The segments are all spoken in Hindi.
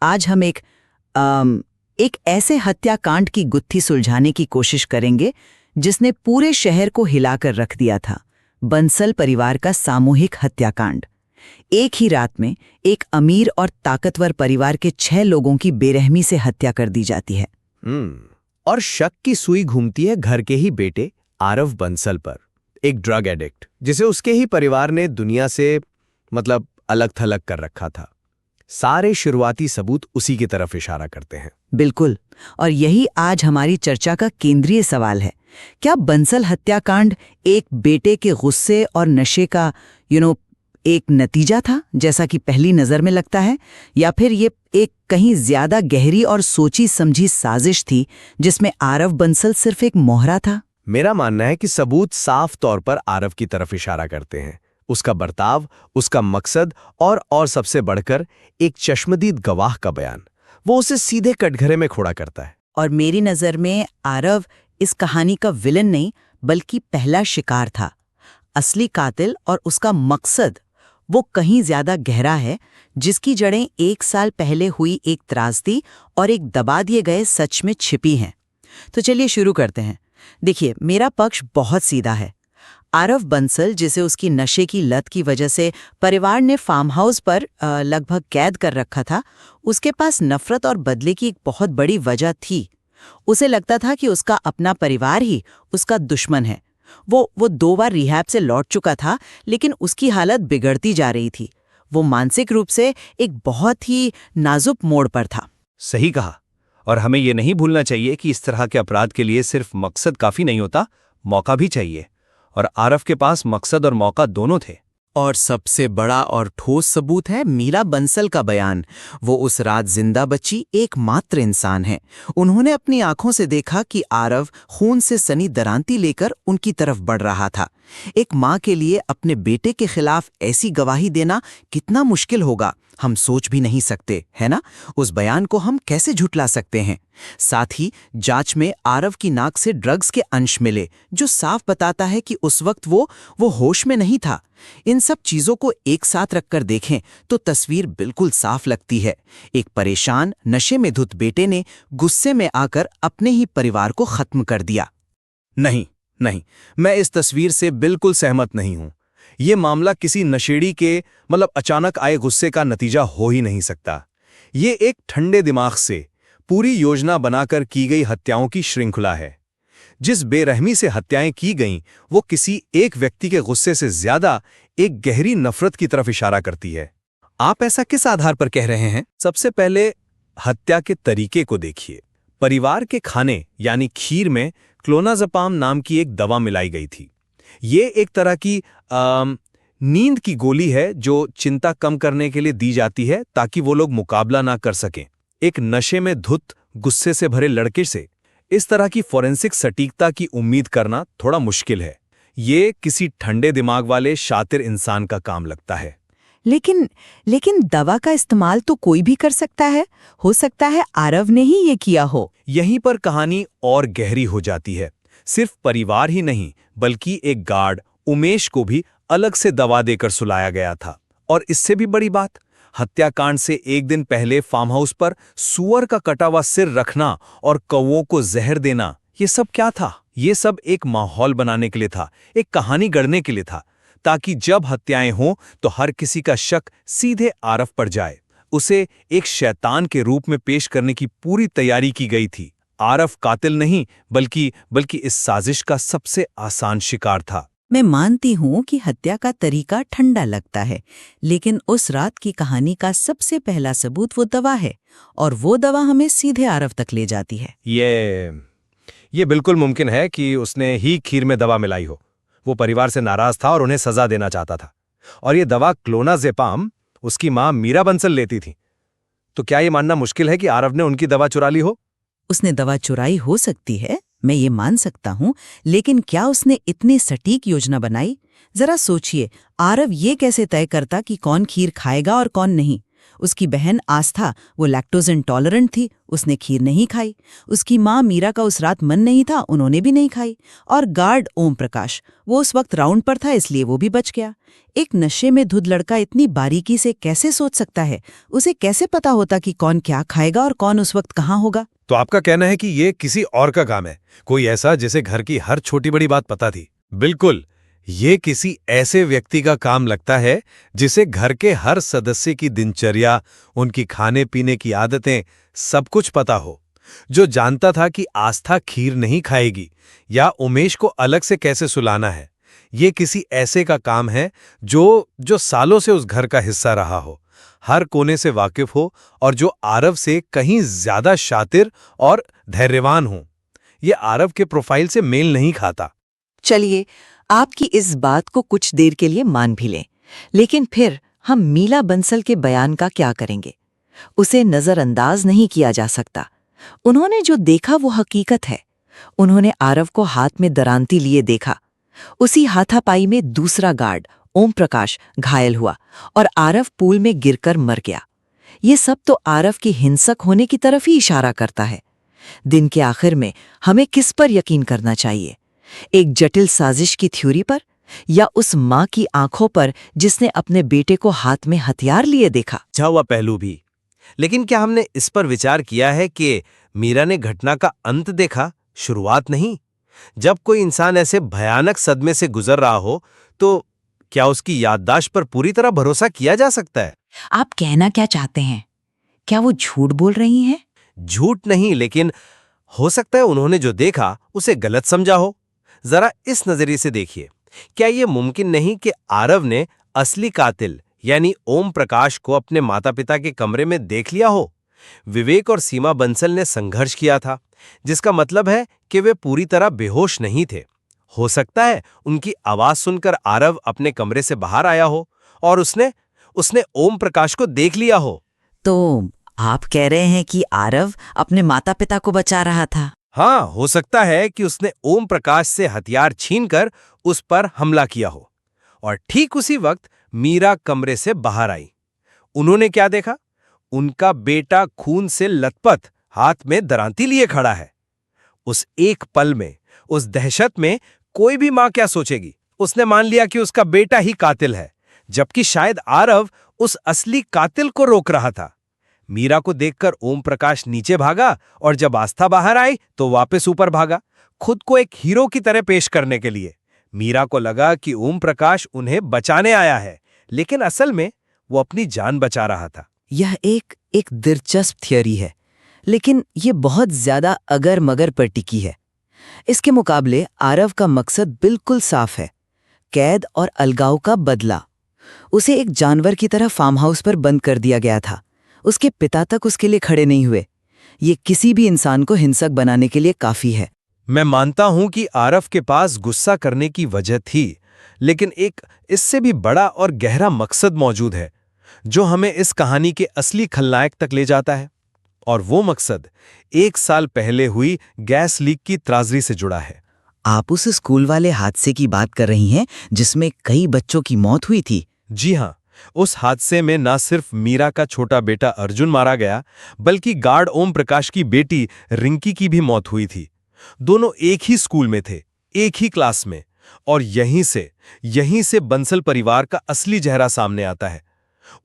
आज हम एक ऐसे हत्याकांड की गुत्थी सुलझाने की कोशिश करेंगे जिसने पूरे शहर को हिलाकर रख दिया था। बंसल परिवार का सामूहिक हत्याकांड। एक ही रात में एक अमीर और ताकतवर परिवार के 6 लोगों की बेरहमी से हत्या कर दी जाती है। और शक की सुई घूमती है घर के ही बेटे आरव बंसल पर, एक ड्रग एडिक्ट जिसे उसके ही परिवार ने दुनिया से अलग थलग कर रखा था। सारे शुरुआती सबूत उसी की तरफ इशारा करते हैं। बिल्कुल, और यही आज हमारी चर्चा का केंद्रीय सवाल है। क्या बंसल हत्याकांड एक बेटे के गुस्से और नशे का एक नतीजा था, जैसा कि पहली नजर में लगता है, या फिर ये एक कहीं ज्यादा गहरी और सोची समझी साजिश थी जिसमें आरव बंसल सिर्फ एक मोहरा था? मेरा मानना है कि सबूत साफ तौर पर आरव की तरफ इशारा करते हैं। उसका बर्ताव, उसका मकसद और सबसे बढ़कर एक चश्मदीद गवाह का बयान, वो उसे सीधे कटघरे में खड़ा करता है। और मेरी नजर में आरव इस कहानी का विलन नहीं बल्कि पहला शिकार था। असली कातिल और उसका मकसद वो कहीं ज्यादा गहरा है, जिसकी जड़ें 1 साल पहले हुई एक त्रासदी और एक दबा दिए गए सच में छिपी हैं। तो चलिए शुरू करते हैं। देखिए, मेरा पक्ष बहुत सीधा है। आरव बंसल, जिसे उसकी नशे की लत की वजह से परिवार ने फार्म हाउस पर लगभग कैद कर रखा था, उसके पास नफरत और बदले की एक बहुत बड़ी वजह थी। उसे लगता था कि उसका अपना परिवार ही उसका दुश्मन है। वो 2 बार रिहैब से लौट चुका था, लेकिन उसकी हालत बिगड़ती जा रही थी। वो मानसिक रूप से एक बहुत ही नाजुक मोड़ पर था। सही कहा। और हमें ये नहीं भूलना चाहिए कि इस तरह के अपराध के लिए सिर्फ मकसद काफी नहीं होता, मौका भी चाहिए। और आरव के पास मकसद और मौका दोनों थे। और सबसे बड़ा और ठोस सबूत है मीरा बंसल का बयान। वो उस रात जिंदा बची एकमात्र इंसान है। उन्होंने अपनी आंखों से देखा कि आरव खून से सनी दरांती लेकर उनकी तरफ बढ़ रहा था। एक माँ के लिए अपने बेटे के खिलाफ ऐसी गवाही देना कितना मुश्किल होगा, हम सोच भी नहीं सकते, है ना? उस बयान को हम कैसे झुटला सकते हैं? साथ ही जांच में आरव की नाक से ड्रग्स के अंश मिले, जो साफ बताता है कि उस वक्त वो होश में नहीं था। इन सब चीजों को एक साथ रखकर देखें तो तस्वीर बिल्कुल साफ लगती है। एक परेशान, नशे में धुत बेटे ने गुस्से में आकर अपने ही परिवार को खत्म कर दिया। नहीं, मैं इस तस्वीर से बिल्कुल सहमत नहीं हूं। ये मामला किसी नशेड़ी के अचानक आए गुस्से का नतीजा हो ही नहीं सकता। ये एक ठंडे दिमाग से पूरी योजना बनाकर की गई हत्याओं की श्रृंखला है। जिस बेरहमी से हत्याएं की गईं, वो किसी एक व्यक्ति के गुस्से से ज्यादा एक गहरी नफरत की तरफ इशारा करती है। आप ऐसा किस आधार पर कह रहे हैं? सबसे पहले हत्या के तरीके को देखिए। परिवार के खाने यानी खीर में क्लोनाज़ेपाम नाम की एक दवा मिलाई गई थी। ये एक तरह की नींद की गोली है जो चिंता कम करने के लिए दी जाती है ताकि वो लोग मुकाबला ना कर सकें। एक नशे में धुत, गुस्से से भरे लड़के से इस तरह की फोरेंसिक सटीकता की उम्मीद करना थोड़ा मुश्किल है। ये किसी ठंडे दिमाग वाले शातिर इंसान का काम लगता है। लेकिन दवा का इस्तेमाल तो कोई भी कर सकता है। हो सकता है आरव ने ही ये किया हो। यहीं पर कहानी और गहरी हो जाती है। सिर्फ परिवार ही नहीं, बल्कि एक गार्ड उमेश को भी अलग से दवा देकर सुलाया गया था। और इससे भी बड़ी बात, हत्याकांड से 1 दिन पहले फार्म हाउस पर सूअर का कटा हुआ सिर रखना और कौवों को जहर देना, ये सब क्या था? ये सब एक माहौल बनाने के लिए था, एक कहानी गढ़ने के लिए था, ताकि जब हत्याएं हों तो हर किसी का शक सीधे आरव पर जाए। उसे एक शैतान के रूप में पेश करने की पूरी तैयारी की गई थी। आरव कातिल नहीं, बल्कि इस साजिश का सबसे आसान शिकार था। मैं मानती हूँ कि हत्या का तरीका ठंडा लगता है, लेकिन उस रात की कहानी का सबसे पहला सबूत वो दवा है, और वो दवा हमें सीधे आरव तक ले जाती है। ये बिल्कुल मुमकिन है कि उसने ही खीर में दवा मिलाई हो। वो परिवार से नाराज था और उन्हें सजा देना चाहता था। और ये दवा क्लोनाज़ेपाम उसकी माँ मीरा बंसल लेती थी। तो क्या ये मानना मुश्किल है कि आरव ने उनकी दवा चुरा ली हो? उसने दवा चुराई हो सकती है, मैं ये मान सकता हूँ, लेकिन क्या उसने इतनी सटीक योजना बनाई? जरा सोचिए, आरव ये कैसे तय करता कि कौन खीर खाएगा और कौन नहीं? उसकी बहन आस्था, वो लैक्टोज इंटॉलरेंट थी, उसने खीर नहीं खाई। उसकी माँ मीरा का उस रात मन नहीं था, उन्होंने भी नहीं खाई। और गार्ड ओम प्रकाश, वो उस वक्त राउंड पर था, इसलिए वो भी बच गया। एक नशे में धुत लड़का इतनी बारीकी से कैसे सोच सकता है? उसे कैसे पता होता कि कौन क्या खाएगा और कौन उस वक्त कहाँ होगा? तो आपका कहना है कि ये किसी और का काम है, कोई ऐसा जिसे घर की हर छोटी बड़ी बात पता थी? बिल्कुल, ये किसी ऐसे व्यक्ति का काम लगता है जिसे घर के हर सदस्य की दिनचर्या, उनकी खाने पीने की आदतें, सब कुछ पता हो। जो जानता था कि आस्था खीर नहीं खाएगी या उमेश को अलग से कैसे सुलाना है। ये किसी ऐसे का काम है जो सालों से उस घर का हिस्सा रहा हो, हर कोने से वाकिफ हो और जो आरव से कहीं ज्यादा शातिर और धैर्यवान हो। ये आरव के प्रोफाइल से मेल नहीं खाता। चलिए, आपकी इस बात को कुछ देर के लिए मान भी लें, लेकिन फिर हम मीला बंसल के बयान का क्या करेंगे? उसे नजरअंदाज नहीं किया जा सकता। उन्होंने जो देखा वो हकीकत है। उन्होंने आरव को हाथ में दरांती लिए देखा। उसी हाथापाई में दूसरा गार्ड ओम प्रकाश घायल हुआ और आरव पूल में गिरकर मर गया। ये सब तो आरव के हिंसक होने की तरफ ही इशारा करता है। दिन के आखिर में हमें किस पर यकीन करना चाहिए? एक जटिल साजिश की थ्योरी पर, या उस माँ की आंखों पर जिसने अपने बेटे को हाथ में हथियार लिए देखा? अच्छा हुआ पहलू भी। लेकिन क्या हमने इस पर विचार किया है कि मीरा ने घटना का अंत देखा, शुरुआत नहीं? जब कोई इंसान ऐसे भयानक सदमे से गुजर रहा हो तो क्या उसकी याददाश्त पर पूरी तरह भरोसा किया जा सकता है? आप कहना क्या चाहते हैं? क्या वो झूठ बोल रही हैं? झूठ नहीं, लेकिन हो सकता है उन्होंने जो देखा उसे गलत समझा हो। जरा इस नजरिए से देखिए, क्या यह मुमकिन नहीं कि आरव ने असली कातिल यानी ओम प्रकाश को अपने माता पिता के कमरे में देख लिया हो? विवेक और सीमा बंसल ने संघर्ष किया था, जिसका मतलब है कि वे पूरी तरह बेहोश नहीं थे। हो सकता है उनकी आवाज सुनकर आरव अपने कमरे से बाहर आया हो और उसने ओम प्रकाश को देख लिया हो। तो आप कह रहे हैं कि आरव अपने माता पिता को बचा रहा था? हाँ, हो सकता है कि उसने ओम प्रकाश से हथियार छीनकर उस पर हमला किया हो। और ठीक उसी वक्त मीरा कमरे से बाहर आई। उन्होंने क्या देखा? उनका बेटा खून से लथपथ हाथ में दरांती लिए खड़ा है। उस एक पल में, उस दहशत में कोई भी मां क्या सोचेगी? उसने मान लिया कि उसका बेटा ही कातिल है, जबकि शायद आरव उस असली कातिल को रोक रहा था। मीरा को देखकर ओम प्रकाश नीचे भागा और जब आस्था बाहर आई तो वापस ऊपर भागा, खुद को एक हीरो की तरह पेश करने के लिए। मीरा को लगा कि ओम प्रकाश उन्हें बचाने आया है, लेकिन असल में वो अपनी जान बचा रहा था। यह एक दिलचस्प थियरी है, लेकिन ये बहुत ज्यादा अगर मगर पर टिकी है। इसके मुकाबले आरव का मकसद बिल्कुल साफ है, कैद और अलगाव का बदला। उसे एक जानवर की तरह फार्म हाउस पर बंद कर दिया गया था। उसके पिता तक उसके लिए खड़े नहीं हुए। ये किसी भी इंसान को हिंसक बनाने के लिए काफी है। मैं मानता हूं कि आरव के पास गुस्सा करने की वजह थी, लेकिन एक इससे भी बड़ा और गहरा मकसद मौजूद है जो हमें इस कहानी के असली खलनायक तक ले जाता है। और वो मकसद 1 साल पहले हुई गैस लीक की त्रासदी से जुड़ा है। आप उस स्कूल वाले हादसे की बात कर रही हैं जिसमें कई बच्चों की मौत हुई थी? जी हां, उस हादसे में न सिर्फ मीरा का छोटा बेटा अर्जुन मारा गया, बल्कि गार्ड ओम प्रकाश की बेटी रिंकी की भी मौत हुई थी। दोनों एक ही स्कूल में थे, एक ही क्लास में, और यहीं से बंसल परिवार का असली चेहरा सामने आता है।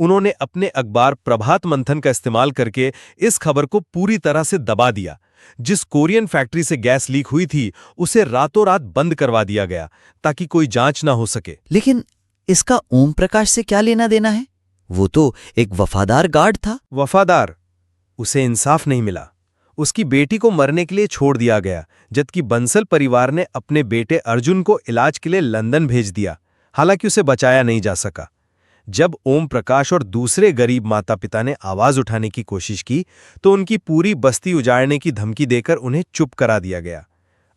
उन्होंने अपने अखबार प्रभात मंथन का इस्तेमाल करके इस खबर को पूरी तरह से दबा दिया। जिस कोरियन फैक्ट्री से गैस लीक हुई थी उसे रातों रात बंद करवा दिया गया ताकि कोई जांच ना हो सके। लेकिन इसका ओम प्रकाश से क्या लेना देना है? वो तो एक वफादार गार्ड था। वफादार? उसे इंसाफ नहीं मिला। उसकी बेटी को मरने के लिए छोड़ दिया गया, जबकि बंसल परिवार ने अपने बेटे अर्जुन को इलाज के लिए लंदन भेज दिया। हालांकि उसे बचाया नहीं जा सका। जब ओम प्रकाश और दूसरे गरीब माता पिता ने आवाज उठाने की कोशिश की तो उनकी पूरी बस्ती उजाड़ने की धमकी देकर उन्हें चुप करा दिया गया।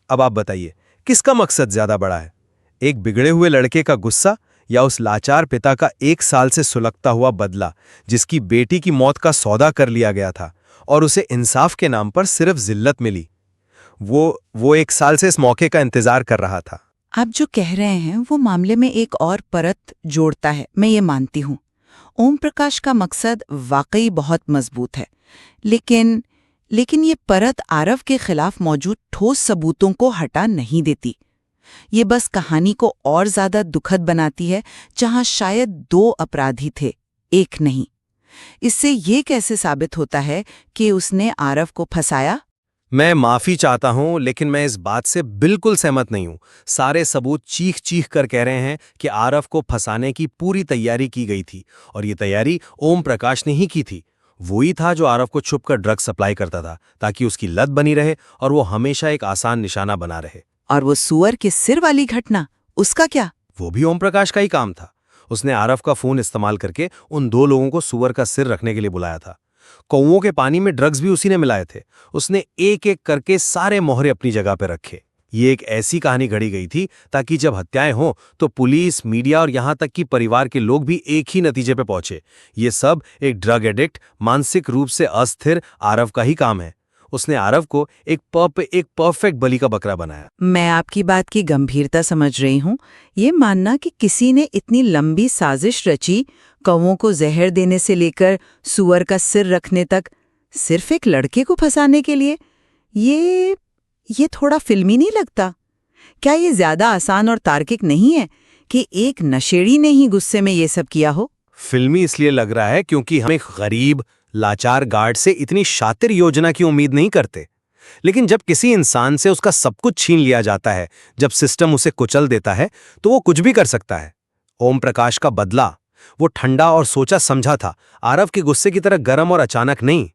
अब आप बताइए, किसका मकसद ज्यादा बड़ा है? एक बिगड़े हुए लड़के का गुस्सा या उस लाचार पिता का 1 साल से सुलगता हुआ बदला, जिसकी बेटी की मौत का सौदा कर लिया गया था और उसे इंसाफ के नाम पर सिर्फ जिल्लत मिली? वो 1 साल से इस मौके का इंतजार कर रहा था। आप जो कह रहे हैं वो मामले में एक और परत जोड़ता है, मैं ये मानती हूँ। ओम प्रकाश का मकसद वाकई बहुत मजबूत है, लेकिन ये परत आरव के खिलाफ मौजूद ठोस सबूतों को हटा नहीं देती। ये बस कहानी को और ज्यादा दुखद बनाती है, जहां शायद 2 अपराधी थे, एक नहीं। इससे ये कैसे साबित होता है कि उसने आरव को फंसाया? मैं माफी चाहता हूं, लेकिन मैं इस बात से बिल्कुल सहमत नहीं हूं। सारे सबूत चीख चीख कर कह रहे हैं कि आरव को फंसाने की पूरी तैयारी की गई थी, और ये तैयारी ओम प्रकाश ने ही की थी। वही था जो आरव को छुपकर ड्रग सप्लाई करता था, ताकि उसकी लत बनी रहे और वो हमेशा एक आसान निशाना बना रहे। और वो सुअर के सिर वाली घटना, उसका क्या? वो भी ओम प्रकाश का ही काम था। उसने आरव का फोन इस्तेमाल करके उन 2 लोगों को सुअर का सिर रखने के लिए बुलाया था। कौओं के पानी में ड्रग्स भी उसी ने मिलाए थे। उसने एक एक करके सारे मोहरे अपनी जगह पर रखे। ये एक ऐसी कहानी घड़ी गई थी ताकि जब हत्याएं हों तो पुलिस, मीडिया और यहां तक कि परिवार के लोग भी एक ही नतीजे पे पहुंचे। ये सब एक ड्रग एडिक्ट, मानसिक रूप से अस्थिर आरव का ही काम है। उसने आरव को एक परफेक्ट बलि का बकरा बनाया। मैं आपकी बात की गंभीरता समझ रही हूँ। ये मानना कि किसी ने इतनी लंबी साजिश रची, कौओं को जहर देने से लेकर सुअर का सिर रखने तक, सिर्फ एक लड़के को फंसाने के लिए, ये थोड़ा फिल्मी नहीं लगता? क्या ये ज्यादा आसान और तार्किक नहीं है कि एक नशेड़ी ने ही गुस्से में ये सब किया हो? फिल्मी इसलिए लग रहा है क्योंकि हम एक गरीब, लाचार गार्ड से इतनी शातिर योजना की उम्मीद नहीं करते। लेकिन जब किसी इंसान से उसका सब कुछ छीन लिया जाता है, जब सिस्टम उसे कुचल देता है, तो वो कुछ भी कर सकता है। ओम प्रकाश का बदला, वो ठंडा और सोचा समझा था, आरव के गुस्से की तरह गर्म और अचानक नहीं।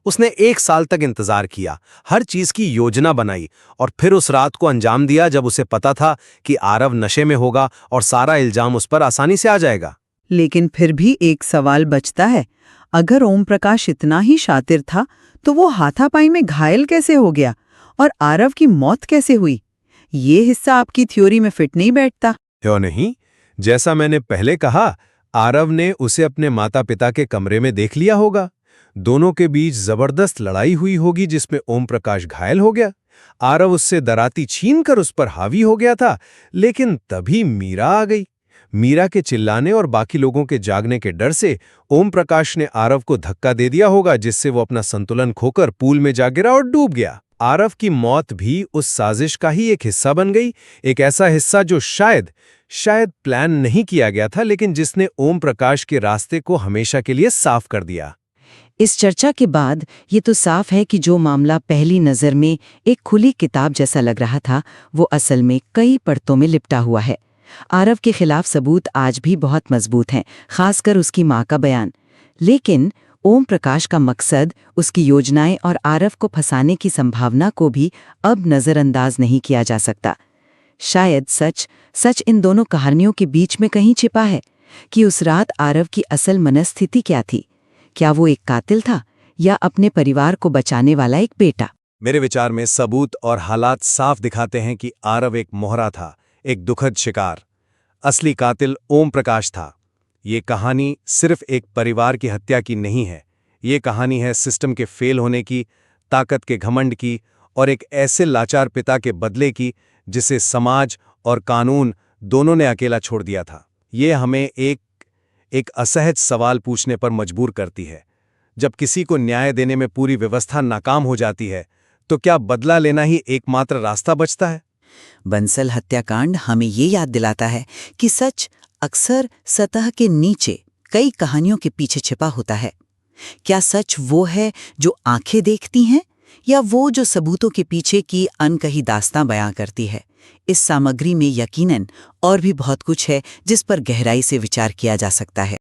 उसने 1 साल तक इंतजार किया, हर चीज की योजना बनाई, और फिर उस रात को अंजाम दिया जब उसे पता था कि आरव नशे में होगा और सारा इल्जाम उस पर आसानी से आ जाएगा। लेकिन फिर भी एक सवाल बचता है, अगर ओम प्रकाश इतना ही शातिर था, तो वो हाथापाई में घायल कैसे हो गया और आरव की मौत कैसे हुई? ये हिस्सा आपकी थ्योरी में फिट नहीं बैठता। क्यों नहीं? जैसा मैंने पहले कहा, आरव ने उसे अपने माता पिता के कमरे में देख लिया होगा। दोनों के बीच जबरदस्त लड़ाई हुई होगी जिसमें ओम प्रकाश घायल हो गया। आरव उससे दराती छीनकर उस पर हावी हो गया था, लेकिन तभी मीरा आ गई। मीरा के चिल्लाने और बाकी लोगों के जागने के डर से ओम प्रकाश ने आरव को धक्का दे दिया होगा, जिससे वो अपना संतुलन खोकर पूल में जा गिरा और डूब गया। आरव की मौत भी उस साजिश का ही एक हिस्सा बन गई, एक ऐसा हिस्सा जो शायद प्लान नहीं किया गया था, लेकिन जिसने ओम प्रकाश के रास्ते को हमेशा के लिए साफ कर दिया। इस चर्चा के बाद ये तो साफ है कि जो मामला पहली नज़र में एक खुली किताब जैसा लग रहा था, वो असल में कई परतों में लिपटा हुआ है। आरव के खिलाफ सबूत आज भी बहुत मजबूत हैं, खासकर उसकी मां का बयान। लेकिन ओम प्रकाश का मकसद, उसकी योजनाएं और आरव को फंसाने की संभावना को भी अब नज़रअंदाज नहीं किया जा सकता। शायद सच इन दोनों कहानियों के बीच में कहीं छिपा है कि उस रात आरव की असल मनस्थिति क्या थी। क्या वो एक कातिल था या अपने परिवार को बचाने वाला एक बेटा? मेरे विचार में सबूत और हालात साफ दिखाते हैं कि आरव एक मोहरा था, एक दुखद शिकार। असली कातिल ओम प्रकाश था। ये कहानी सिर्फ एक परिवार की हत्या की नहीं है। ये कहानी है सिस्टम के फेल होने की, ताकत के घमंड की, और एक ऐसे लाचार पिता के बदले की जिसे समाज और कानून दोनों ने अकेला छोड़ दिया था। ये हमें एक असहज सवाल पूछने पर मजबूर करती है। जब किसी को न्याय देने में पूरी व्यवस्था नाकाम हो जाती है, तो क्या बदला लेना ही एकमात्र रास्ता बचता है? बंसल हत्याकांड हमें ये याद दिलाता है कि सच अक्सर सतह के नीचे कई कहानियों के पीछे छिपा होता है। क्या सच वो है जो आंखें देखती हैं, या वो जो सबूतों के पीछे की अनकही दास्तां बयां करती है? इस सामग्री में यकीनन और भी बहुत कुछ है जिस पर गहराई से विचार किया जा सकता है।